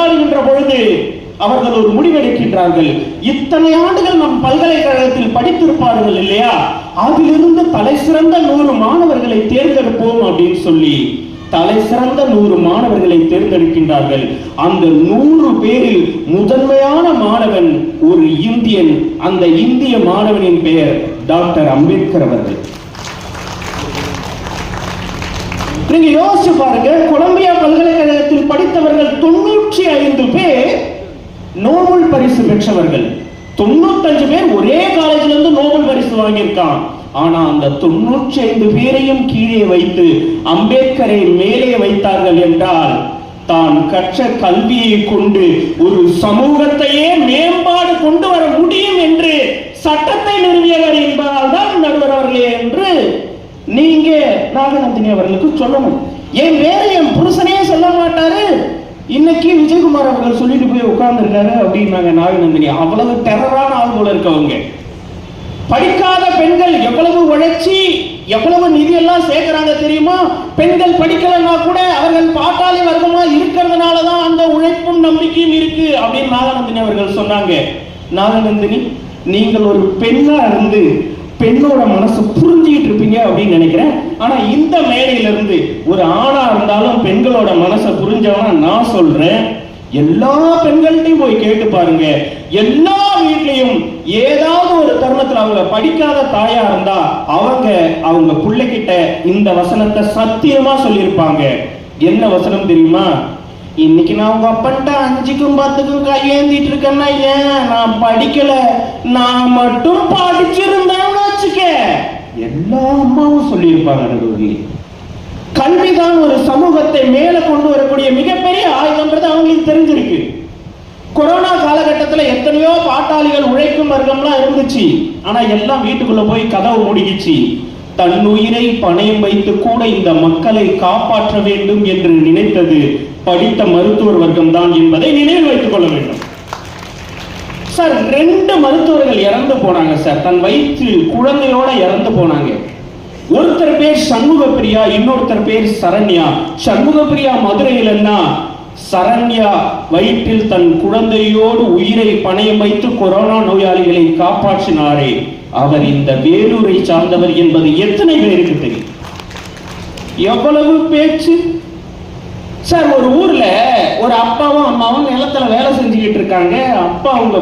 உரையாடுகின்ற பொழுது அவர்கள் ஒரு முடிவெடுக்கின்றார்கள். இத்தனை ஆண்டுகள் நம் பல்கலைக்கழகத்தில் படித்திருப்பார்கள் இல்லையா, அதிலிருந்து தலை சிறந்த 100 மாணவர்களை தேர்ந்தெடுப்போம் அப்படின்னு சொல்லி தலை சிறந்த 100 மாணவர்களை தேர்ந்தெடுக்கின்றார்கள். அந்த 100 பேரில் முதன்மையான மாணவன் ஒரு இந்தியன். அந்த இந்திய மாணவனின் பெயர் டாக்டர் அம்பேத்கர் அவர்கள். நீங்க யோசிச்சு பாருங்க, கொலம்பியா பல்கலைக்கழகத்தில் படித்தவர்கள் 95 பேர் நோபல் பரிசு பெற்றவர்கள். 95 பேர் ஒரே காலேஜ்ல இருந்து நோபல் பரிசு வாங்கியிருக்கான். ஆனா அந்த 95 பேரையும் கீழே வைத்து அம்பேத்கரை மேலே வைத்தார்கள் என்றால், தான் கற்ற கல்வியை கொண்டு ஒரு சமூகத்தையே மேம்பாடு கொண்டு வர முடியும் என்று சட்டத்தை நிறுவியவர் என்பதால் தான் நடுவர் அவர்களே என்று நீங்க நாகநந்தினி அவர்களுக்கு சொல்லணும். ஏன் வேற என் புருஷனே சொல்ல மாட்டாரு, இன்னைக்கு விஜயகுமார் அவர்கள் சொல்லிட்டு போய் உட்கார்ந்து இருக்காரு அப்படின்னாங்க நாகநந்தினி. அவ்வளவு டெரரான ஆள் போல இருக்கவங்க. படிக்காத பெண்கள் எவ்வளவு உழைச்சி எவ்வளவு நிதி எல்லாம் சேர்க்கிறாங்க தெரியுமா? பெண்கள் படிக்கலன்னா கூட அவர்கள் பாட்டாளி வர்க்கமா இருக்கிறதுனாலதான் அந்த உழைப்பும் நம்பிக்கையும் இருக்கு அப்படின்னு நாகநந்தினி அவர்கள் சொன்னாங்க. நாகநந்தினி, நீங்கள் ஒரு பெண்ணா இருந்து பெண்ணோட மனசு புரிஞ்சுக்கிட்டு இருப்பீங்க அப்படின்னு நினைக்கிறேன். ஆனா இந்த மேடையில இருந்து ஒரு ஆணா இருந்தாலும் பெண்களோட மனசை புரிஞ்சவனா நான் சொல்றேன், எல்லா பெண்கள்டையும் போய் கேட்டு பாருங்க. எல்லா வீட்லயும் ஏதாவது ஒரு தருணத்துல அவங்க படிக்காத தாயா இருந்தா அவங்க பிள்ளைகிட்ட இந்த வசனத்தை சத்தியமா சொல்லியிருப்பாங்க. என்ன வசனம் தெரியுமா? இன்னைக்கு நான் உங்க அப்பன்ட்ட 5க்கும் 10க்கும் கையேந்திட்டு இருக்கேன்னா ஏன் நான் படிக்கல, நான் மட்டும் படிச்சிருந்தேன்னு வச்சுக்க. எல்லா அம்மாவும் சொல்லியிருப்பாங்க. கல்விதான் ஒரு சமூகத்தை மேல கொண்டு வரக்கூடிய மிகப்பெரிய ஆயுதம்ன்றது அவங்களுக்கு தெரிஞ்சிருக்கு. கொரோனா காலகட்டத்தில் எத்தனையோ பாட்டாளிகள் உழைக்கும் வர்க்கம்லாம் இருந்துச்சு. ஆனா எல்லாம் வீட்டுக்குள்ள போய் கதவு மூடிக்கிச்சு. தன் உயிரை பணயம் வைத்து கூட இந்த மக்களை காப்பாற்ற வேண்டும் என்று நினைத்தது படித்த மருத்துவர் வர்க்கம் தான் என்பதை நினைவில் வைத்துக் கொள்ள வேண்டும். சார், 2 மருத்துவர்கள் இறந்து போனாங்க சார். தன் வயிற்றில் குழந்தையோட இறந்து போனாங்க. ஒருத்தர் பேர் சண்முக பிரியா, இன்னொருத்தர் பேர் சரண்யா. சண்முக பிரியா மதுரையிலன்னா, சரண்யா வயிற்றில் தன் குழந்தையோடு உயிரை பணயம் வைத்து கொரோனா நோயாளிகளை காப்பாற்றினாரே, அவர் இந்த வேலூரை சார்ந்தவர் என்பது எத்தனை பேருக்கு தெரியும்? எவ்வளவு பேச்சு சார். ஒரு ஊர்ல ஒரு அப்பாவும் அம்மாவும் நிலத்துல வேலை செஞ்சுக்கிட்டு இருக்காங்க. அப்பா அவங்க